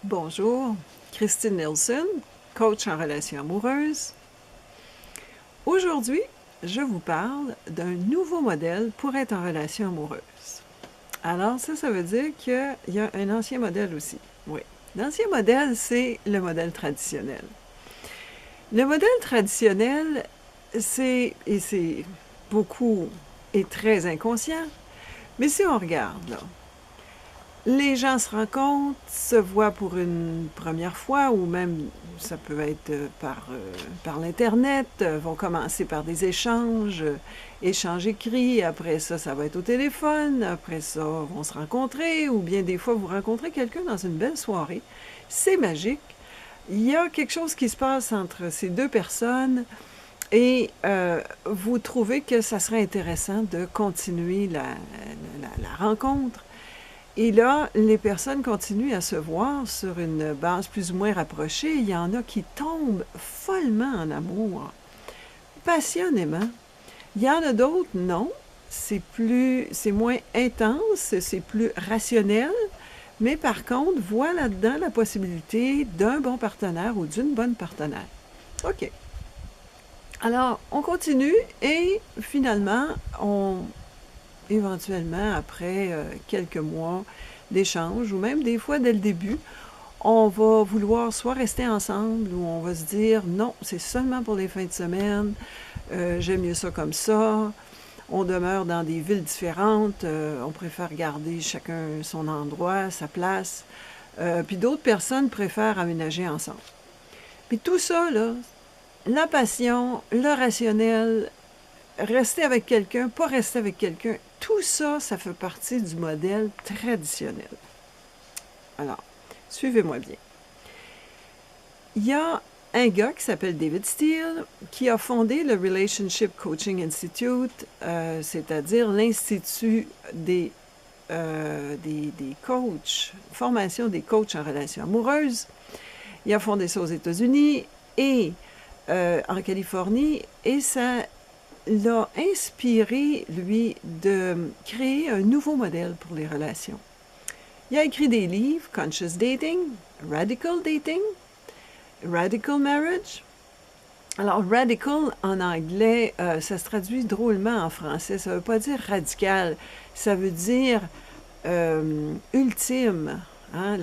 Bonjour, Christine Nielsen, coach en relations amoureuses. Aujourd'hui, je vous parle d'un nouveau modèle pour être en relation amoureuse. Alors ça veut dire qu'il y a un ancien modèle aussi. Oui, l'ancien modèle, c'est le modèle traditionnel. Le modèle traditionnel, c'est beaucoup et très inconscient, mais si on regarde, là, les gens se rencontrent, se voient pour une première fois, ou même ça peut être par l'Internet, vont commencer par des échanges, échanges écrits, après ça, ça va être au téléphone, après ça, vont se rencontrer, ou bien des fois, vous rencontrez quelqu'un dans une belle soirée. C'est magique. Il y a quelque chose qui se passe entre ces deux personnes et vous trouvez que ça serait intéressant de continuer la rencontre. Et là, les personnes continuent à se voir sur une base plus ou moins rapprochée. Il y en a qui tombent follement en amour, passionnément. Il y en a d'autres, non. C'est moins intense, c'est plus rationnel. Mais par contre, voient là-dedans la possibilité d'un bon partenaire ou d'une bonne partenaire. OK. Alors, on continue et finalement, éventuellement, après quelques mois d'échange, ou même des fois dès le début, on va vouloir soit rester ensemble, ou on va se dire, non, c'est seulement pour les fins de semaine, j'aime mieux ça comme ça, on demeure dans des villes différentes, on préfère garder chacun son endroit, sa place, puis d'autres personnes préfèrent aménager ensemble. Puis tout ça, là, la passion, le rationnel, rester avec quelqu'un, pas rester avec quelqu'un, tout ça, ça fait partie du modèle traditionnel. Alors, suivez-moi bien. Il y a un gars qui s'appelle David Steele qui a fondé le Relationship Coaching Institute, c'est-à-dire l'Institut des coachs, formation des coachs en relations amoureuses. Il a fondé ça aux États-Unis et en Californie, et ça l'a inspiré, lui, de créer un nouveau modèle pour les relations. Il a écrit des livres, Conscious Dating, Radical Dating, Radical Marriage. Alors, radical en anglais, ça se traduit drôlement en français. Ça ne veut pas dire radical, ça veut dire ultime, hein,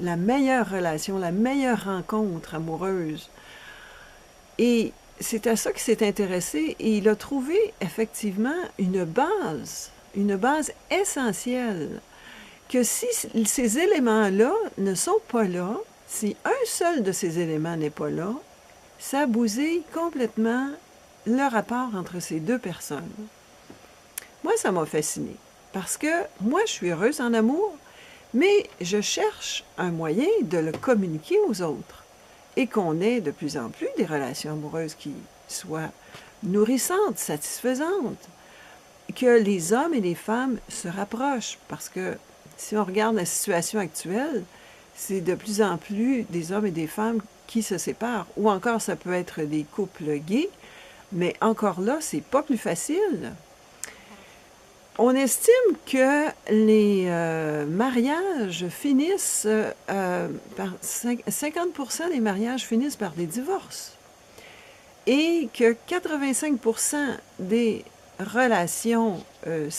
la meilleure relation, la meilleure rencontre amoureuse. Et c'est à ça qu'il s'est intéressé et il a trouvé effectivement une base essentielle, que si ces éléments-là ne sont pas là, si un seul de ces éléments n'est pas là, ça bousille complètement le rapport entre ces deux personnes. Moi, ça m'a fascinée parce que moi, je suis heureuse en amour, mais je cherche un moyen de le communiquer aux autres et qu'on ait de plus en plus des relations amoureuses qui soient nourrissantes, satisfaisantes, que les hommes et les femmes se rapprochent, parce que si on regarde la situation actuelle, c'est de plus en plus des hommes et des femmes qui se séparent, ou encore ça peut être des couples gays, mais encore là, c'est pas plus facile. On estime que les mariages finissent par 50% des mariages finissent par des divorces et que 85% des relations comment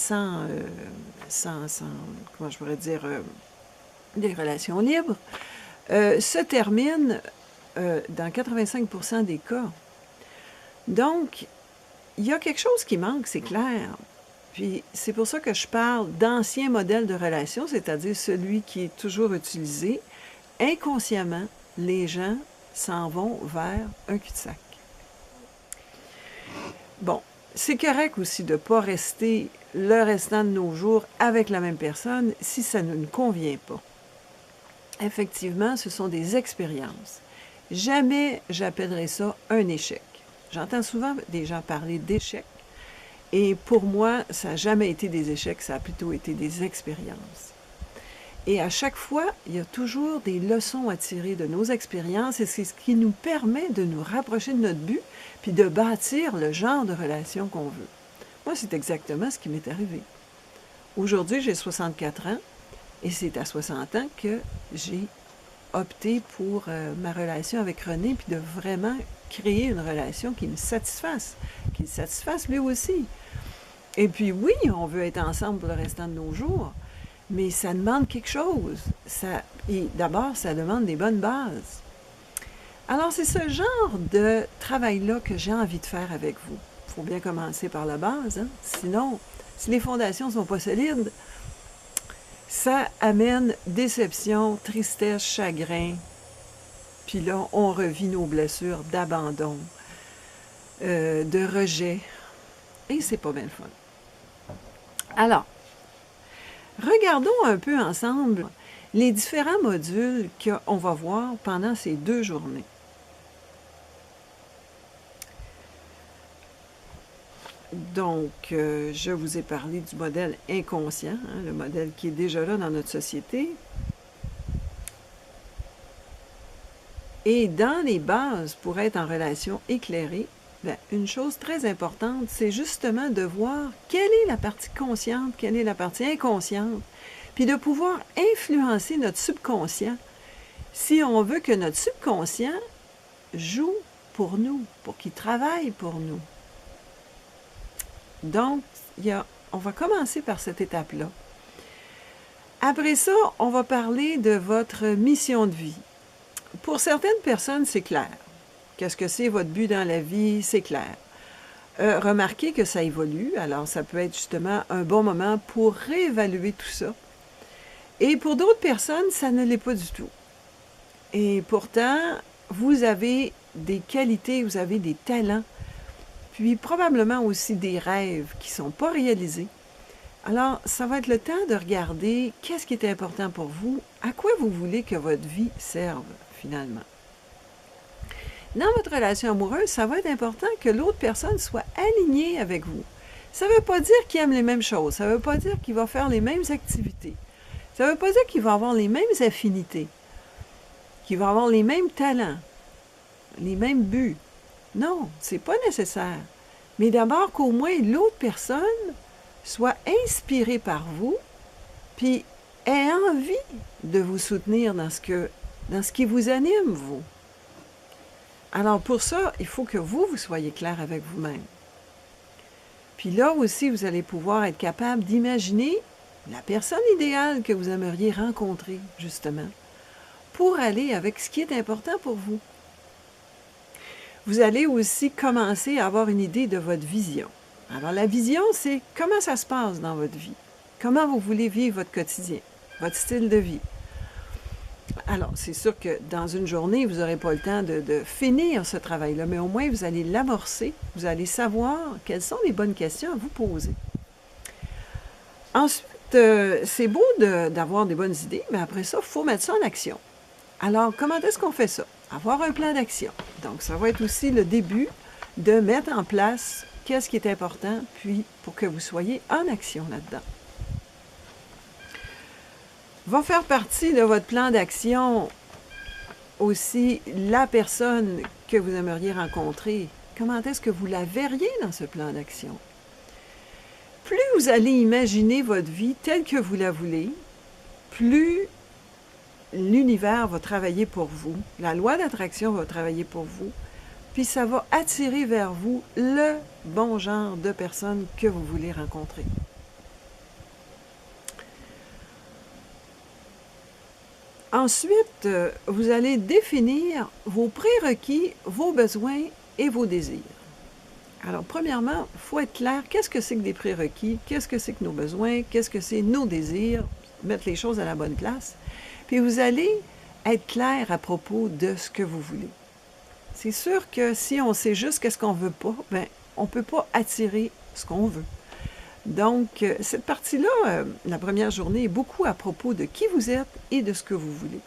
je pourrais dire, des relations libres se terminent dans 85% des cas. Donc, il y a quelque chose qui manque, c'est clair. Puis c'est pour ça que je parle d'ancien modèle de relation, c'est-à-dire celui qui est toujours utilisé. Inconsciemment, les gens s'en vont vers un cul-de-sac. Bon, c'est correct aussi de ne pas rester le restant de nos jours avec la même personne si ça ne nous convient pas. Effectivement, ce sont des expériences. Jamais j'appellerai ça un échec. J'entends souvent des gens parler d'échec. Et pour moi, ça n'a jamais été des échecs, ça a plutôt été des expériences. Et à chaque fois, il y a toujours des leçons à tirer de nos expériences et c'est ce qui nous permet de nous rapprocher de notre but puis de bâtir le genre de relation qu'on veut. Moi, c'est exactement ce qui m'est arrivé. Aujourd'hui, j'ai 64 ans et c'est à 60 ans que j'ai opté pour ma relation avec René, puis de vraiment créer une relation qui me satisfasse, qui le satisfasse lui aussi. Et puis oui, on veut être ensemble pour le restant de nos jours, mais ça demande quelque chose. Et d'abord, ça demande des bonnes bases. Alors, c'est ce genre de travail-là que j'ai envie de faire avec vous. Il faut bien commencer par la base, hein? Sinon, si les fondations ne sont pas solides, ça amène déception, tristesse, chagrin. Puis là, on revit nos blessures d'abandon, de rejet. Et c'est pas bien le fun. Alors, regardons un peu ensemble les différents modules qu'on va voir pendant ces 2 journées. Donc, je vous ai parlé du modèle inconscient, hein, le modèle qui est déjà là dans notre société. Et dans les bases pour être en relation éclairée, bien, une chose très importante, c'est justement de voir quelle est la partie consciente, quelle est la partie inconsciente, puis de pouvoir influencer notre subconscient si on veut que notre subconscient joue pour nous, pour qu'il travaille pour nous. Donc, on va commencer par cette étape-là. Après ça, on va parler de votre mission de vie. Pour certaines personnes, c'est clair. Qu'est-ce que c'est votre but dans la vie? C'est clair. Remarquez que ça évolue, alors ça peut être justement un bon moment pour réévaluer tout ça. Et pour d'autres personnes, ça ne l'est pas du tout. Et pourtant, vous avez des qualités, vous avez des talents, puis probablement aussi des rêves qui ne sont pas réalisés. Alors, ça va être le temps de regarder qu'est-ce qui est important pour vous, à quoi vous voulez que votre vie serve, finalement. Dans votre relation amoureuse, ça va être important que l'autre personne soit alignée avec vous. Ça ne veut pas dire qu'il aime les mêmes choses, ça ne veut pas dire qu'il va faire les mêmes activités, ça ne veut pas dire qu'il va avoir les mêmes affinités, qu'il va avoir les mêmes talents, les mêmes buts. Non, c'est pas nécessaire. Mais d'abord qu'au moins l'autre personne soit inspirée par vous, puis ait envie de vous soutenir dans ce qui vous anime, vous. Alors pour ça, il faut que vous soyez clair avec vous-même. Puis là aussi, vous allez pouvoir être capable d'imaginer la personne idéale que vous aimeriez rencontrer, justement, pour aller avec ce qui est important pour vous. Vous allez aussi commencer à avoir une idée de votre vision. Alors la vision, c'est comment ça se passe dans votre vie. Comment vous voulez vivre votre quotidien, votre style de vie. Alors, c'est sûr que dans une journée, vous n'aurez pas le temps de finir ce travail-là, mais au moins vous allez l'amorcer, vous allez savoir quelles sont les bonnes questions à vous poser. Ensuite, c'est beau d'avoir des bonnes idées, mais après ça, il faut mettre ça en action. Alors, comment est-ce qu'on fait ça? Avoir un plan d'action. Donc, ça va être aussi le début de mettre en place qu'est-ce qui est important, puis pour que vous soyez en action là-dedans. Va faire partie de votre plan d'action aussi la personne que vous aimeriez rencontrer. Comment est-ce que vous la verriez dans ce plan d'action? Plus vous allez imaginer votre vie telle que vous la voulez, plus l'univers va travailler pour vous, la loi d'attraction va travailler pour vous, puis ça va attirer vers vous le bon genre de personne que vous voulez rencontrer. Ensuite, vous allez définir vos prérequis, vos besoins et vos désirs. Alors, premièrement, il faut être clair, qu'est-ce que c'est que des prérequis, qu'est-ce que c'est que nos besoins, qu'est-ce que c'est nos désirs, mettre les choses à la bonne place. Puis vous allez être clair à propos de ce que vous voulez. C'est sûr que si on sait juste qu'est-ce qu'on ne veut pas, bien, on ne peut pas attirer ce qu'on veut. Donc, cette partie-là, la première journée, est beaucoup à propos de qui vous êtes et de ce que vous voulez.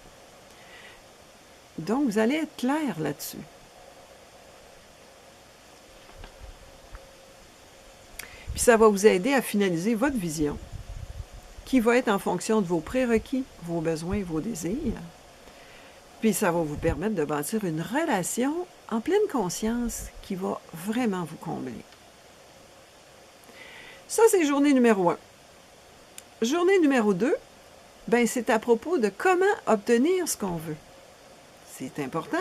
Donc, vous allez être clair là-dessus. Puis ça va vous aider à finaliser votre vision, qui va être en fonction de vos prérequis, vos besoins et vos désirs. Puis ça va vous permettre de bâtir une relation en pleine conscience qui va vraiment vous combler. Ça, c'est journée numéro 1. Journée numéro 2, ben, c'est à propos de comment obtenir ce qu'on veut. C'est important.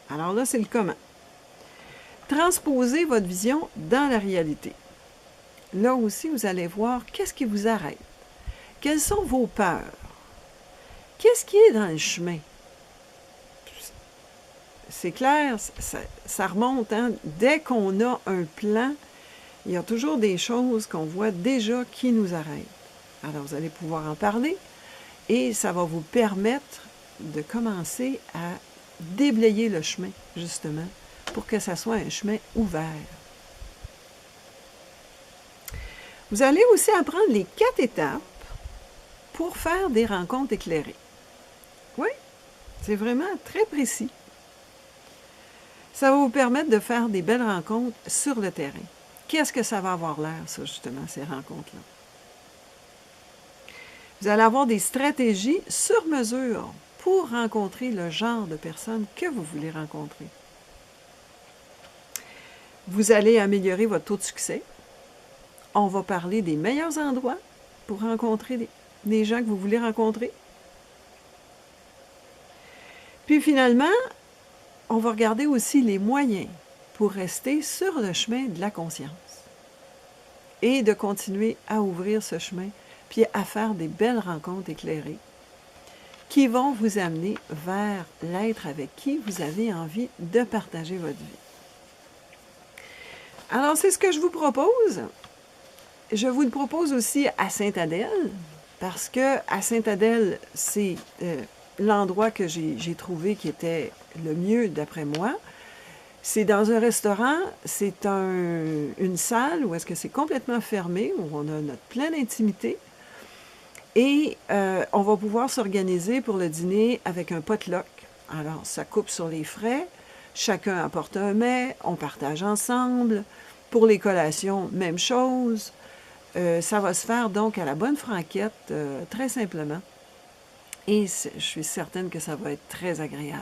Alors là, c'est le comment. Transposez votre vision dans la réalité. Là aussi, vous allez voir qu'est-ce qui vous arrête. Quelles sont vos peurs? Qu'est-ce qui est dans le chemin? C'est clair, ça remonte. Hein? Dès qu'on a un plan, il y a toujours des choses qu'on voit déjà qui nous arrêtent. Alors, vous allez pouvoir en parler et ça va vous permettre de commencer à déblayer le chemin, justement, pour que ça soit un chemin ouvert. Vous allez aussi apprendre les 4 étapes pour faire des rencontres éclairées. Oui, c'est vraiment très précis. Ça va vous permettre de faire des belles rencontres sur le terrain. Qu'est-ce que ça va avoir l'air, ça, justement, ces rencontres-là? Vous allez avoir des stratégies sur mesure pour rencontrer le genre de personnes que vous voulez rencontrer. Vous allez améliorer votre taux de succès. On va parler des meilleurs endroits pour rencontrer des gens que vous voulez rencontrer. Puis finalement, on va regarder aussi les moyens pour rester sur le chemin de la conscience et de continuer à ouvrir ce chemin, puis à faire des belles rencontres éclairées qui vont vous amener vers l'être avec qui vous avez envie de partager votre vie. Alors, c'est ce que je vous propose. Je vous le propose aussi à Sainte-Adèle, parce que à Sainte-Adèle, c'est l'endroit que j'ai trouvé qui était le mieux d'après moi. C'est dans un restaurant, c'est une salle où est-ce que c'est complètement fermé, où on a notre pleine intimité. Et on va pouvoir s'organiser pour le dîner avec un potluck. Alors, ça coupe sur les frais. Chacun apporte un mets, on partage ensemble. Pour les collations, même chose. Ça va se faire donc à la bonne franquette, très simplement. Et je suis certaine que ça va être très agréable.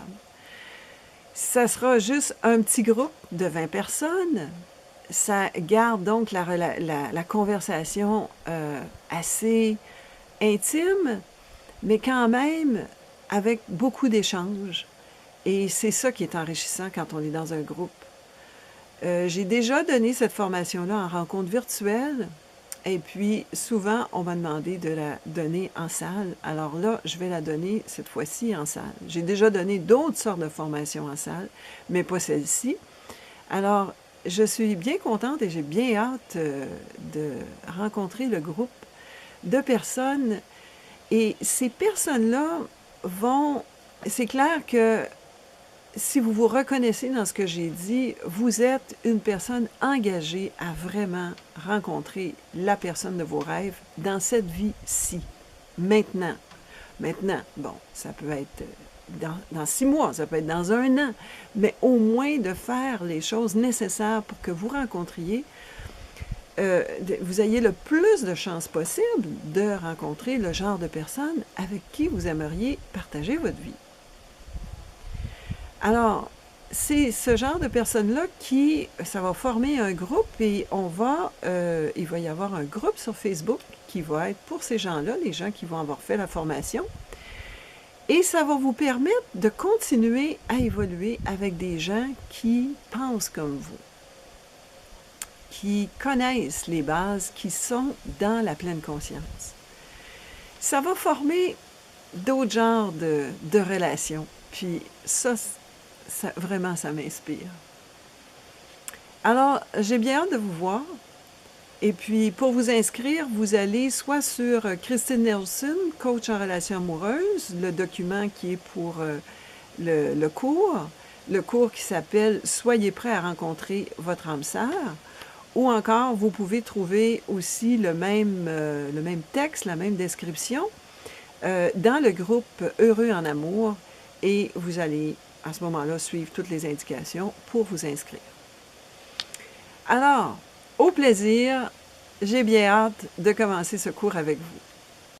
Ça sera juste un petit groupe de 20 personnes. Ça garde donc la conversation assez intime, mais quand même avec beaucoup d'échanges. Et c'est ça qui est enrichissant quand on est dans un groupe. J'ai déjà donné cette formation-là en rencontre virtuelle. Et puis, souvent, on m'a demandé de la donner en salle. Alors là, je vais la donner cette fois-ci en salle. J'ai déjà donné d'autres sortes de formations en salle, mais pas celle-ci. Alors, je suis bien contente et j'ai bien hâte de rencontrer le groupe de personnes. Et ces personnes-là vont... C'est clair que si vous vous reconnaissez dans ce que j'ai dit, vous êtes une personne engagée à vraiment rencontrer la personne de vos rêves dans cette vie-ci, maintenant. Maintenant, bon, ça peut être dans 6 mois, ça peut être dans 1 an, mais au moins de faire les choses nécessaires pour que vous rencontriez, vous ayez le plus de chances possible de rencontrer le genre de personne avec qui vous aimeriez partager votre vie. Alors, c'est ce genre de personnes-là ça va former un groupe et il va y avoir un groupe sur Facebook qui va être pour ces gens-là, les gens qui vont avoir fait la formation. Et ça va vous permettre de continuer à évoluer avec des gens qui pensent comme vous, qui connaissent les bases, qui sont dans la pleine conscience. Ça va former d'autres genres de relations. Puis ça, vraiment, ça m'inspire. Alors, j'ai bien hâte de vous voir. Et puis, pour vous inscrire, vous allez soit sur Christine Nelson, coach en relations amoureuses, le document qui est pour le cours qui s'appelle « Soyez prêts à rencontrer votre âme sœur », ou encore, vous pouvez trouver aussi le même texte, la même description, dans le groupe « Heureux en amour », et vous allez, à ce moment-là, suivre toutes les indications pour vous inscrire. Alors, au plaisir, j'ai bien hâte de commencer ce cours avec vous.